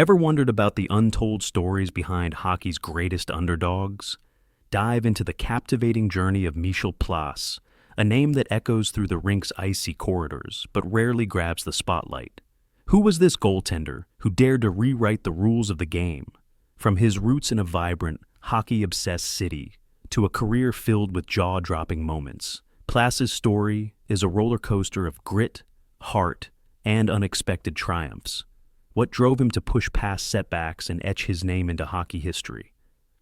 Ever wondered about the untold stories behind hockey's greatest underdogs? Dive into the captivating journey of Michel Plasse, a name that echoes through the rink's icy corridors but rarely grabs the spotlight. Who was this goaltender who dared to rewrite the rules of the game? From his roots in a vibrant, hockey-obsessed city to a career filled with jaw-dropping moments, Plasse's story is a roller coaster of grit, heart, and unexpected triumphs. What drove him to push past setbacks and etch his name into hockey history?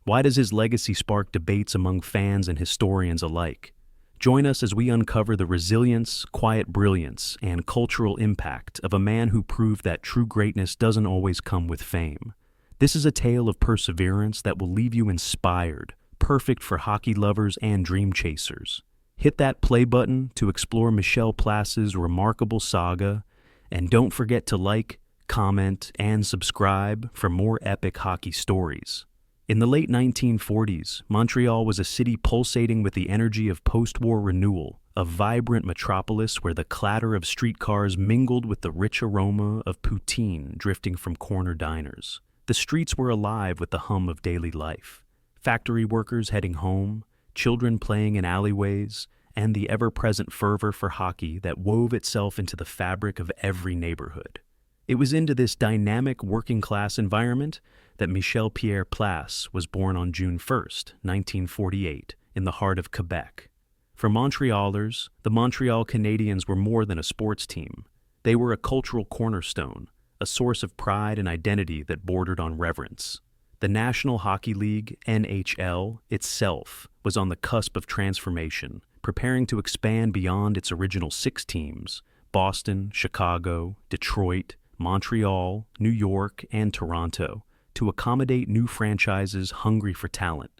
Why does his legacy spark debates among fans and historians alike? Join us as we uncover the resilience, quiet brilliance, and cultural impact of a man who proved that true greatness doesn't always come with fame. This is a tale of perseverance that will leave you inspired, perfect for hockey lovers and dream chasers. Hit that play button to explore Michel Plasse's remarkable saga, and don't forget to like, comment, and subscribe for more epic hockey stories. In the late 1940s, Montreal was a city pulsating with the energy of post-war renewal, a vibrant metropolis where the clatter of streetcars mingled with the rich aroma of poutine drifting from corner diners. The streets were alive with the hum of daily life. Factory workers heading home, children playing in alleyways, and the ever-present fervor for hockey that wove itself into the fabric of every neighborhood. It was into this dynamic working-class environment that Michel Pierre Plasse was born on June 1st, 1948, in the heart of Quebec. For Montrealers, the Montreal Canadiens were more than a sports team. They were a cultural cornerstone, a source of pride and identity that bordered on reverence. The National Hockey League, NHL, itself was on the cusp of transformation, preparing to expand beyond its original 6 teams: Boston, Chicago, Detroit, Montreal, New York, and Toronto, to accommodate new franchises hungry for talent.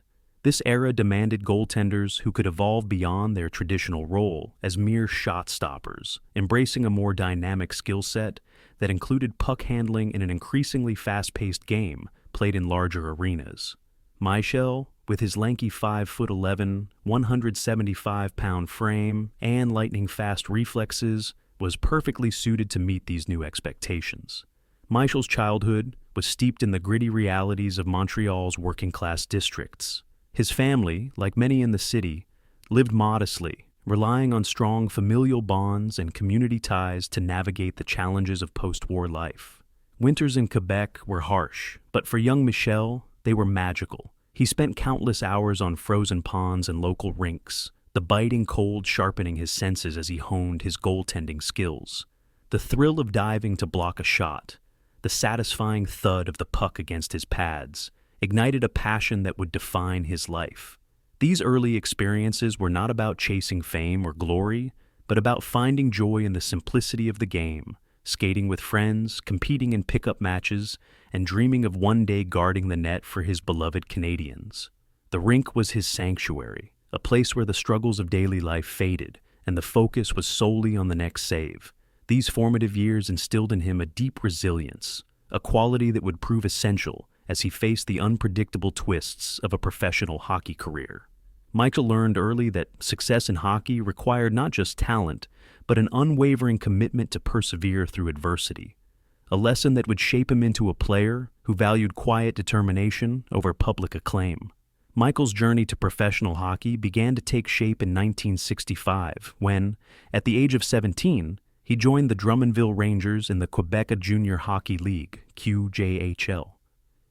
This era demanded goaltenders who could evolve beyond their traditional role as mere shot stoppers, embracing a more dynamic skill set that included puck handling in an increasingly fast-paced game played in larger arenas. Michel, with his lanky 5'11", 175-pound frame and lightning-fast reflexes, was perfectly suited to meet these new expectations. Michel's childhood was steeped in the gritty realities of Montreal's working-class districts. His family, like many in the city, lived modestly, relying on strong familial bonds and community ties to navigate the challenges of post-war life. Winters in Quebec were harsh, but for young Michel, they were magical. He spent countless hours on frozen ponds and local rinks, the biting cold sharpening his senses as he honed his goaltending skills. The thrill of diving to block a shot, the satisfying thud of the puck against his pads, ignited a passion that would define his life. These early experiences were not about chasing fame or glory, but about finding joy in the simplicity of the game, skating with friends, competing in pickup matches, and dreaming of one day guarding the net for his beloved Canadiens. The rink was his sanctuary, a place where the struggles of daily life faded, and the focus was solely on the next save. These formative years instilled in him a deep resilience, a quality that would prove essential as he faced the unpredictable twists of a professional hockey career. Michel learned early that success in hockey required not just talent, but an unwavering commitment to persevere through adversity, a lesson that would shape him into a player who valued quiet determination over public acclaim. Michel's journey to professional hockey began to take shape in 1965 when, at the age of 17, he joined the Drummondville Rangers in the Quebec Junior Hockey League, QJHL.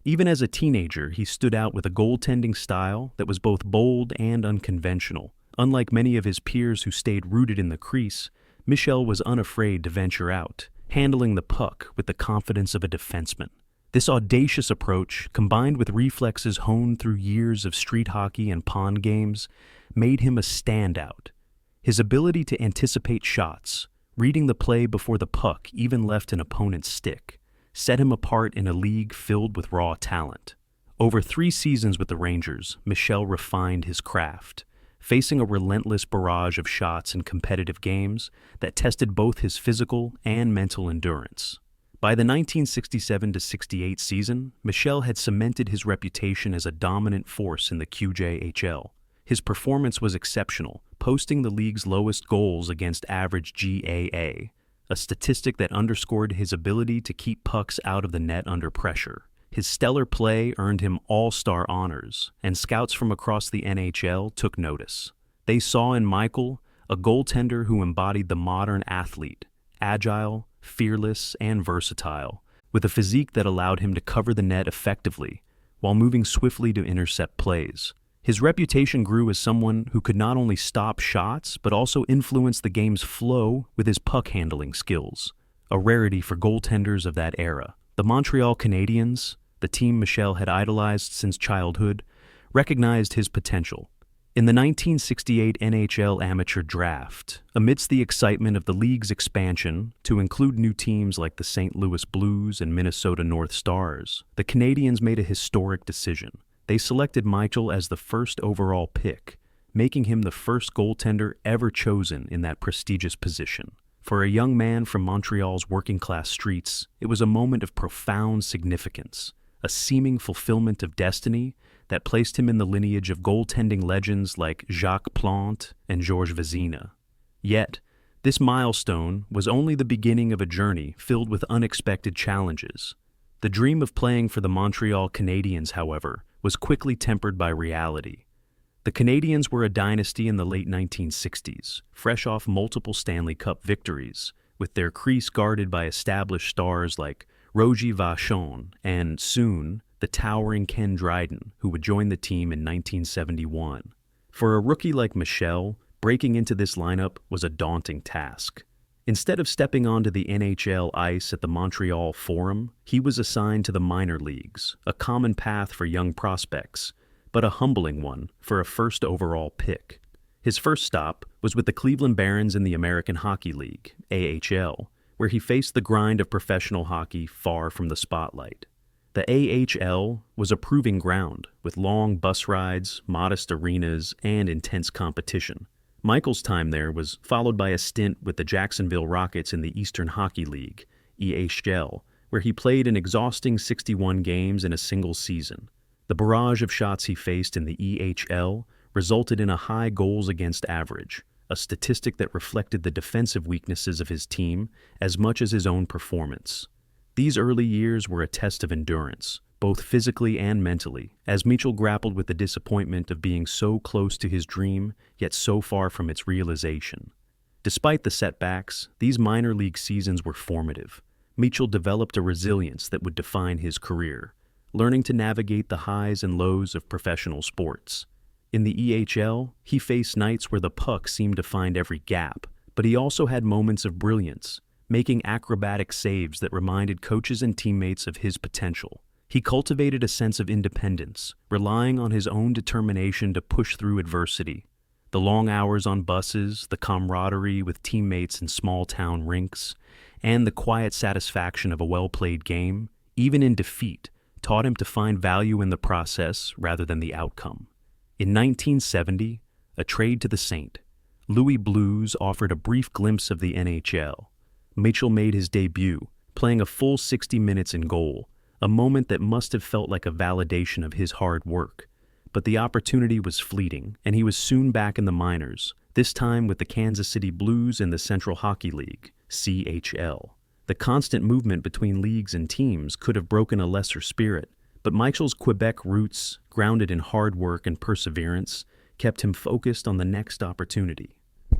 Even as a teenager, he stood out with a goaltending style that was both bold and unconventional. Unlike many of his peers who stayed rooted in the crease, Michel was unafraid to venture out, handling the puck with the confidence of a defenseman. This audacious approach, combined with reflexes honed through years of street hockey and pond games, made him a standout. His ability to anticipate shots, reading the play before the puck even left an opponent's stick, set him apart in a league filled with raw talent. Over 3 seasons with the Rangers, Michel refined his craft, facing a relentless barrage of shots in competitive games that tested both his physical and mental endurance. By the 1967-68 season, Michel had cemented his reputation as a dominant force in the QJHL. His performance was exceptional, posting the league's lowest goals against average GAA, a statistic that underscored his ability to keep pucks out of the net under pressure. His stellar play earned him all-star honors, and scouts from across the NHL took notice. They saw in Michel a goaltender who embodied the modern athlete, agile, fearless, and versatile, with a physique that allowed him to cover the net effectively while moving swiftly to intercept plays. His reputation grew as someone who could not only stop shots but also influence the game's flow with his puck-handling skills, a rarity for goaltenders of that era. The Montreal Canadiens, the team Michel had idolized since childhood, recognized his potential. In the 1968 NHL Amateur Draft, amidst the excitement of the league's expansion to include new teams like the St. Louis Blues and Minnesota North Stars, the Canadiens made a historic decision. They selected Michel as the first overall pick, making him the first goaltender ever chosen in that prestigious position. For a young man from Montreal's working-class streets, it was a moment of profound significance, a seeming fulfillment of destiny that placed him in the lineage of goaltending legends like Jacques Plante and Georges Vezina. Yet, this milestone was only the beginning of a journey filled with unexpected challenges. The dream of playing for the Montreal Canadiens, however, was quickly tempered by reality. The Canadiens were a dynasty in the late 1960s, fresh off multiple Stanley Cup victories, with their crease guarded by established stars like Roger Vachon and, soon, the towering Ken Dryden, who would join the team in 1971. For a rookie like Michel, breaking into this lineup was a daunting task. Instead of stepping onto the NHL ice at the Montreal Forum, he was assigned to the minor leagues, a common path for young prospects, but a humbling one for a first overall pick. His first stop was with the Cleveland Barons in the American Hockey League, AHL, where he faced the grind of professional hockey far from the spotlight. The AHL was a proving ground, with long bus rides, modest arenas, and intense competition. Michel's time there was followed by a stint with the Jacksonville Rockets in the Eastern Hockey League, EHL, where he played an exhausting 61 games in a single season. The barrage of shots he faced in the EHL resulted in a high goals against average, a statistic that reflected the defensive weaknesses of his team as much as his own performance. These early years were a test of endurance, both physically and mentally, as Michel grappled with the disappointment of being so close to his dream, yet so far from its realization. Despite the setbacks, these minor league seasons were formative. Michel developed a resilience that would define his career, learning to navigate the highs and lows of professional sports. In the EHL, he faced nights where the puck seemed to find every gap, but he also had moments of brilliance, making acrobatic saves that reminded coaches and teammates of his potential. He cultivated a sense of independence, relying on his own determination to push through adversity. The long hours on buses, the camaraderie with teammates in small-town rinks, and the quiet satisfaction of a well-played game, even in defeat, taught him to find value in the process rather than the outcome. In 1970, a trade to the St. Louis Blues offered a brief glimpse of the NHL. Michel made his debut, playing a full 60 minutes in goal, a moment that must have felt like a validation of his hard work. But the opportunity was fleeting, and he was soon back in the minors, this time with the Kansas City Blues in the Central Hockey League, CHL. The constant movement between leagues and teams could have broken a lesser spirit, but Michel's Quebec roots, grounded in hard work and perseverance, kept him focused on the next opportunity.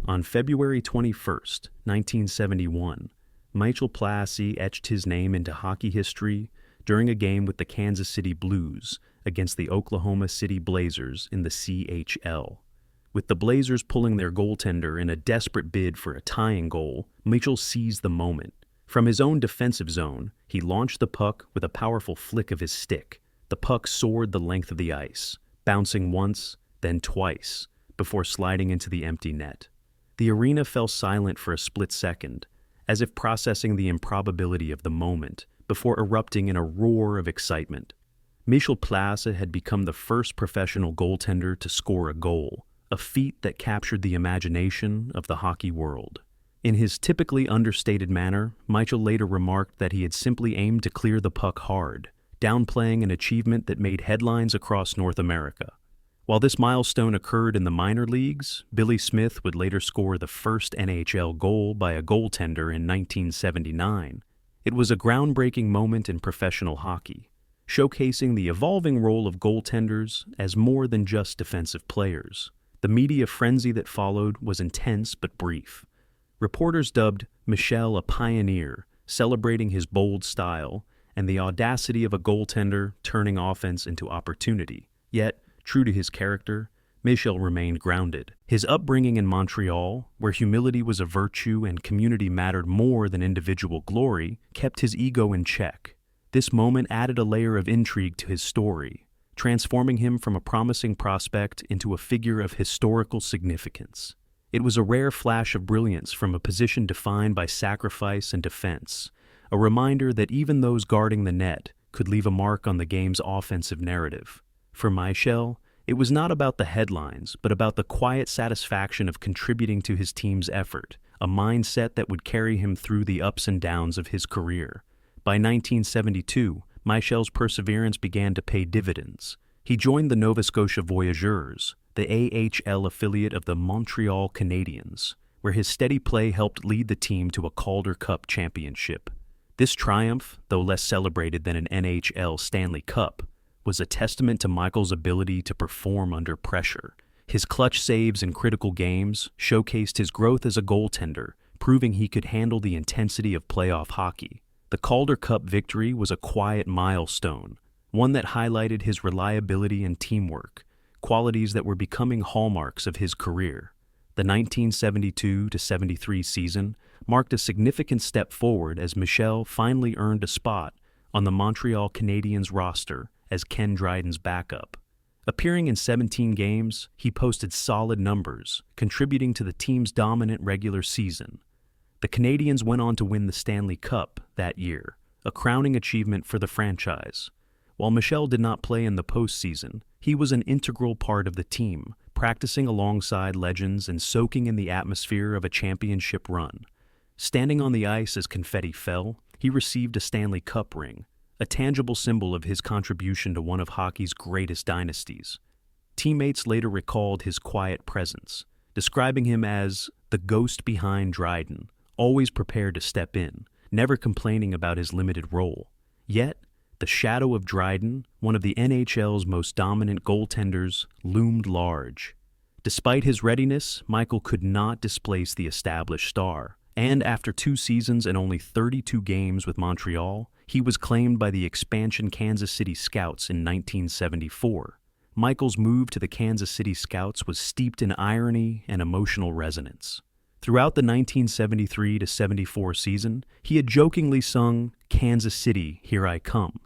On February 21st, 1971, Michel Plasse etched his name into hockey history during a game with the Kansas City Blues against the Oklahoma City Blazers in the CHL. With the Blazers pulling their goaltender in a desperate bid for a tying goal, Michel seized the moment. From his own defensive zone, he launched the puck with a powerful flick of his stick. The puck soared the length of the ice, bouncing once, then twice, before sliding into the empty net. The arena fell silent for a split second, as if processing the improbability of the moment, before erupting in a roar of excitement. Michel Plasse had become the first professional goaltender to score a goal, a feat that captured the imagination of the hockey world. In his typically understated manner, Michel later remarked that he had simply aimed to clear the puck hard, downplaying an achievement that made headlines across North America. While this milestone occurred in the minor leagues, Billy Smith would later score the first NHL goal by a goaltender in 1979. It was a groundbreaking moment in professional hockey, showcasing the evolving role of goaltenders as more than just defensive players. The media frenzy that followed was intense but brief. Reporters dubbed Michel a pioneer, celebrating his bold style and the audacity of a goaltender turning offense into opportunity. Yet, true to his character, Michel remained grounded. His upbringing in Montreal, where humility was a virtue and community mattered more than individual glory, kept his ego in check. This moment added a layer of intrigue to his story, transforming him from a promising prospect into a figure of historical significance. It was a rare flash of brilliance from a position defined by sacrifice and defense, a reminder that even those guarding the net could leave a mark on the game's offensive narrative. For Michel, it was not about the headlines, but about the quiet satisfaction of contributing to his team's effort, a mindset that would carry him through the ups and downs of his career. By 1972, Michel's perseverance began to pay dividends. He joined the Nova Scotia Voyageurs, the AHL affiliate of the Montreal Canadiens, where his steady play helped lead the team to a Calder Cup championship. This triumph, though less celebrated than an NHL Stanley Cup, was a testament to Michel's ability to perform under pressure. His clutch saves in critical games showcased his growth as a goaltender, proving he could handle the intensity of playoff hockey. The Calder Cup victory was a quiet milestone, one that highlighted his reliability and teamwork, qualities that were becoming hallmarks of his career. The 1972-73 season marked a significant step forward as Michel finally earned a spot on the Montreal Canadiens roster as Ken Dryden's backup. Appearing in 17 games, he posted solid numbers, contributing to the team's dominant regular season. The Canadiens went on to win the Stanley Cup that year, a crowning achievement for the franchise. While Michel did not play in the postseason, he was an integral part of the team, practicing alongside legends and soaking in the atmosphere of a championship run. Standing on the ice as confetti fell, he received a Stanley Cup ring, a tangible symbol of his contribution to one of hockey's greatest dynasties. Teammates later recalled his quiet presence, describing him as the ghost behind Dryden, always prepared to step in, never complaining about his limited role. Yet, the shadow of Dryden, one of the NHL's most dominant goaltenders, loomed large. Despite his readiness, Michel could not displace the established star, and after 2 seasons and only 32 games with Montreal, he was claimed by the expansion Kansas City Scouts in 1974. Michel's move to the Kansas City Scouts was steeped in irony and emotional resonance. Throughout the 1973-74 season, he had jokingly sung "Kansas City, Here I Come"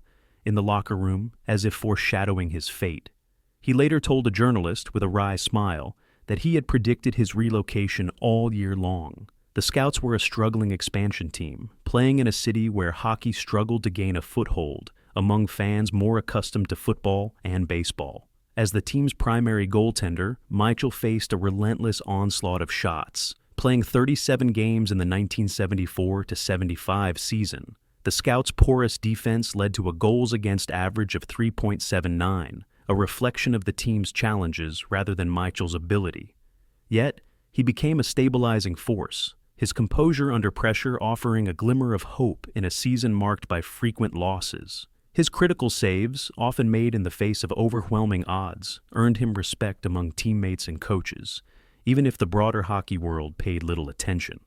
in the locker room as if foreshadowing his fate. He later told a journalist with a wry smile that he had predicted his relocation all year long. The Scouts were a struggling expansion team, playing in a city where hockey struggled to gain a foothold among fans more accustomed to football and baseball. As the team's primary goaltender, Michel faced a relentless onslaught of shots, playing 37 games in the 1974-75 season. The Scouts' porous defense led to a goals against average of 3.79, a reflection of the team's challenges rather than Michel's ability. Yet, he became a stabilizing force, his composure under pressure offering a glimmer of hope in a season marked by frequent losses. His critical saves, often made in the face of overwhelming odds, earned him respect among teammates and coaches, even if the broader hockey world paid little attention.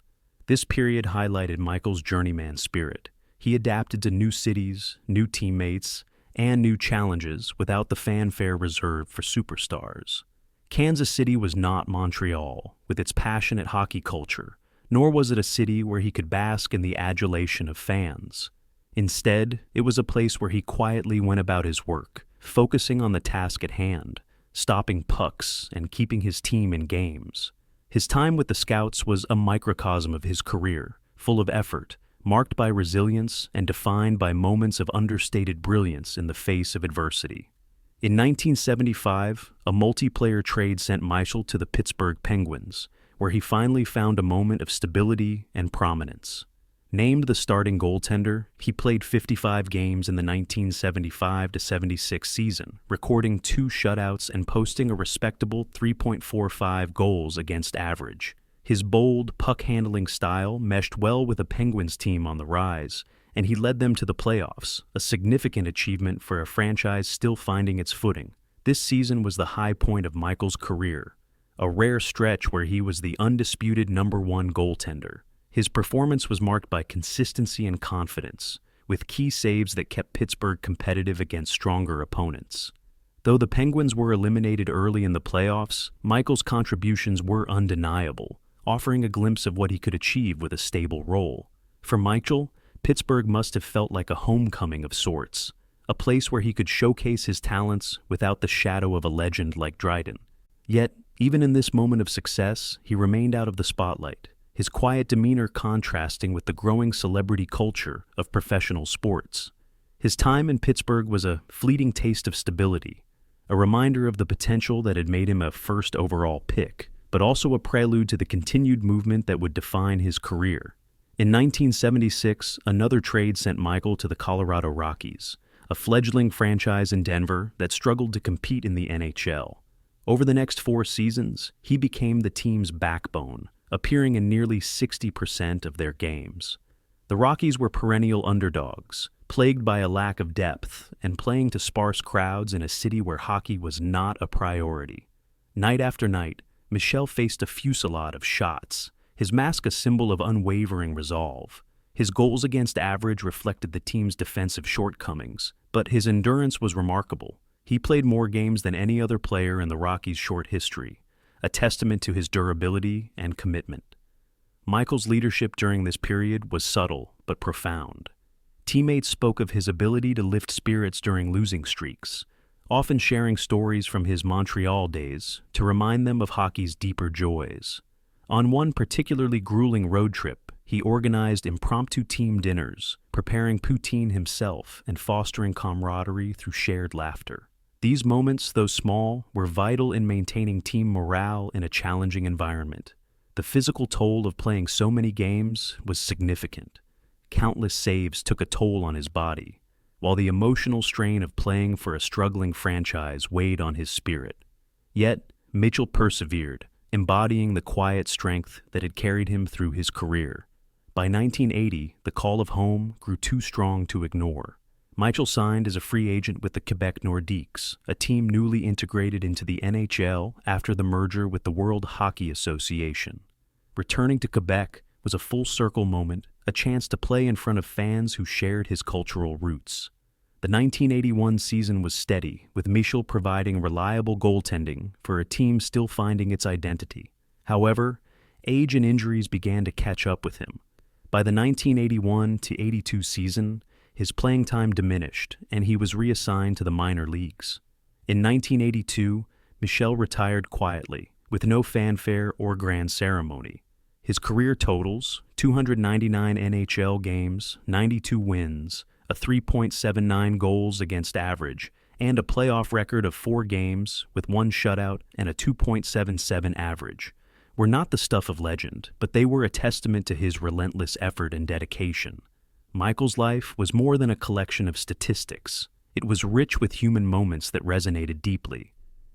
This period highlighted Michel's journeyman spirit. He adapted to new cities, new teammates, and new challenges without the fanfare reserved for superstars. Kansas City was not Montreal, with its passionate hockey culture, nor was it a city where he could bask in the adulation of fans. Instead, it was a place where he quietly went about his work, focusing on the task at hand, stopping pucks and keeping his team in games. His time with the Scouts was a microcosm of his career, full of effort, marked by resilience and defined by moments of understated brilliance in the face of adversity. In 1975, a multiplayer trade sent Michel to the Pittsburgh Penguins, where he finally found a moment of stability and prominence. Named the starting goaltender, he played 55 games in the 1975-76 season, recording 2 shutouts and posting a respectable 3.45 goals against average. His bold, puck-handling style meshed well with a Penguins team on the rise, and he led them to the playoffs, a significant achievement for a franchise still finding its footing. This season was the high point of Michael's career, a rare stretch where he was the undisputed #1 goaltender. His performance was marked by consistency and confidence, with key saves that kept Pittsburgh competitive against stronger opponents. Though the Penguins were eliminated early in the playoffs, Michael's contributions were undeniable, offering a glimpse of what he could achieve with a stable role. For Michel, Pittsburgh must have felt like a homecoming of sorts, a place where he could showcase his talents without the shadow of a legend like Dryden. Yet, even in this moment of success, he remained out of the spotlight, his quiet demeanor contrasting with the growing celebrity culture of professional sports. His time in Pittsburgh was a fleeting taste of stability, a reminder of the potential that had made him a first overall pick, but also a prelude to the continued movement that would define his career. In 1976, another trade sent Michel to the Colorado Rockies, a fledgling franchise in Denver that struggled to compete in the NHL. Over the next 4 seasons, he became the team's backbone, appearing in nearly 60% of their games. The Rockies were perennial underdogs, plagued by a lack of depth and playing to sparse crowds in a city where hockey was not a priority. Night after night, Michel faced a fusillade of shots, his mask a symbol of unwavering resolve. His goals against average reflected the team's defensive shortcomings, but his endurance was remarkable. He played more games than any other player in the Rockies' short history, a testament to his durability and commitment. Michel's leadership during this period was subtle but profound. Teammates spoke of his ability to lift spirits during losing streaks, often sharing stories from his Montreal days to remind them of hockey's deeper joys. On one particularly grueling road trip, he organized impromptu team dinners, preparing poutine himself and fostering camaraderie through shared laughter. These moments, though small, were vital in maintaining team morale in a challenging environment. The physical toll of playing so many games was significant. Countless saves took a toll on his body, while the emotional strain of playing for a struggling franchise weighed on his spirit. Yet, Michel persevered, embodying the quiet strength that had carried him through his career. By 1980, the call of home grew too strong to ignore. Michel signed as a free agent with the Quebec Nordiques, a team newly integrated into the NHL after the merger with the World Hockey Association. Returning to Quebec was a full-circle moment, a chance to play in front of fans who shared his cultural roots. The 1981 season was steady, with Michel providing reliable goaltending for a team still finding its identity. However, age and injuries began to catch up with him. By the 1981-82 season, his playing time diminished, and he was reassigned to the minor leagues. In 1982, Michel retired quietly, with no fanfare or grand ceremony. His career totals, 299 NHL games, 92 wins, a 3.79 goals against average, and a playoff record of 4 games with 1 shutout and a 2.77 average, were not the stuff of legend, but they were a testament to his relentless effort and dedication. Michel's life was more than a collection of statistics. It was rich with human moments that resonated deeply.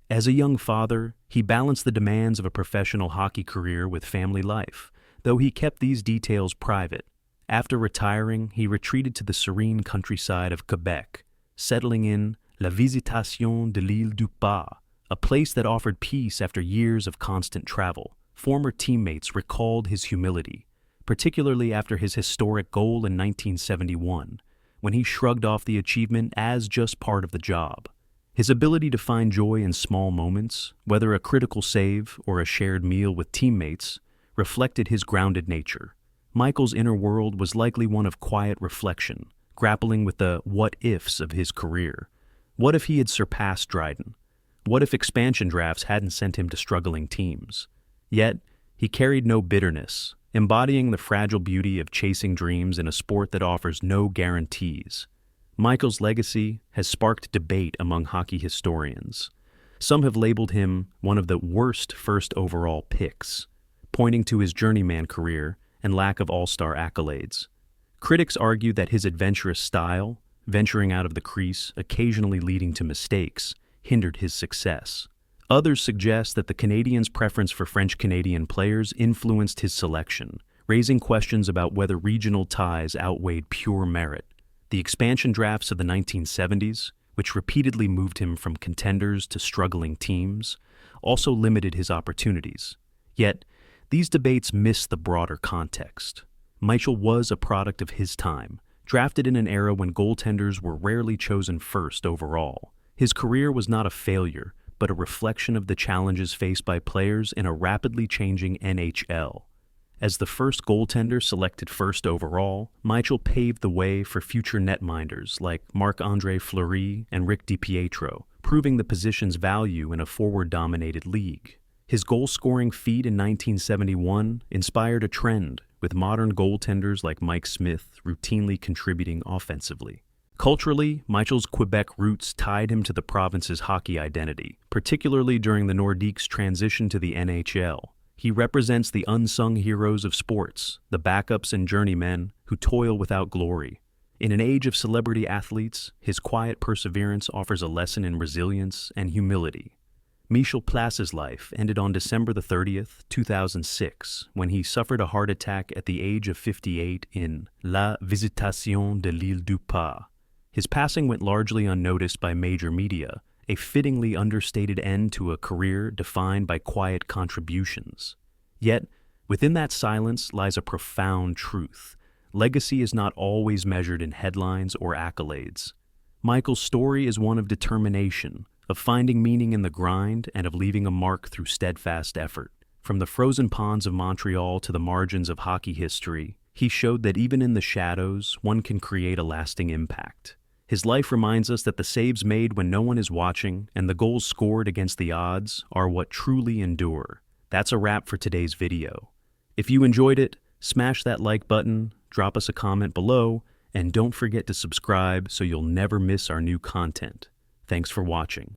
As a young father, he balanced the demands of a professional hockey career with family life, though he kept these details private. After retiring, he retreated to the serene countryside of Quebec, settling in La Visitation de l'Île du Pas, a place that offered peace after years of constant travel. Former teammates recalled his humility, particularly after his historic goal in 1971, when he shrugged off the achievement as just part of the job. His ability to find joy in small moments, whether a critical save or a shared meal with teammates, reflected his grounded nature. Michel's inner world was likely one of quiet reflection, grappling with the what-ifs of his career. What if he had surpassed Dryden? What if expansion drafts hadn't sent him to struggling teams? Yet, he carried no bitterness, embodying the fragile beauty of chasing dreams in a sport that offers no guarantees. Michel's legacy has sparked debate among hockey historians. Some have labeled him one of the worst first overall picks, pointing to his journeyman career and lack of all-star accolades. Critics argue that his adventurous style, venturing out of the crease, occasionally leading to mistakes, hindered his success. Others suggest that the Canadiens' preference for French-Canadian players influenced his selection, raising questions about whether regional ties outweighed pure merit. The expansion drafts of the 1970s, which repeatedly moved him from contenders to struggling teams, also limited his opportunities. Yet, these debates miss the broader context. Michel was a product of his time, drafted in an era when goaltenders were rarely chosen first overall. His career was not a failure, but a reflection of the challenges faced by players in a rapidly changing NHL. As the first goaltender selected first overall, Michel paved the way for future netminders like Marc-Andre Fleury and Rick DiPietro, proving the position's value in a forward-dominated league. His goal-scoring feat in 1971 inspired a trend, with modern goaltenders like Mike Smith routinely contributing offensively. Culturally, Michel's Quebec roots tied him to the province's hockey identity, particularly during the Nordiques' transition to the NHL. He represents the unsung heroes of sports, the backups and journeymen who toil without glory. In an age of celebrity athletes, his quiet perseverance offers a lesson in resilience and humility. Michel Plasse's life ended on December 30th, 2006, when he suffered a heart attack at the age of 58 in La Visitation de l'Île du Pas. His passing went largely unnoticed by major media, a fittingly understated end to a career defined by quiet contributions. Yet, within that silence lies a profound truth. Legacy is not always measured in headlines or accolades. Michel's story is one of determination, of finding meaning in the grind, and of leaving a mark through steadfast effort. From the frozen ponds of Montreal to the margins of hockey history, he showed that even in the shadows, one can create a lasting impact. His life reminds us that the saves made when no one is watching and the goals scored against the odds are what truly endure. That's a wrap for today's video. If you enjoyed it, smash that like button, drop us a comment below, and don't forget to subscribe so you'll never miss our new content. Thanks for watching.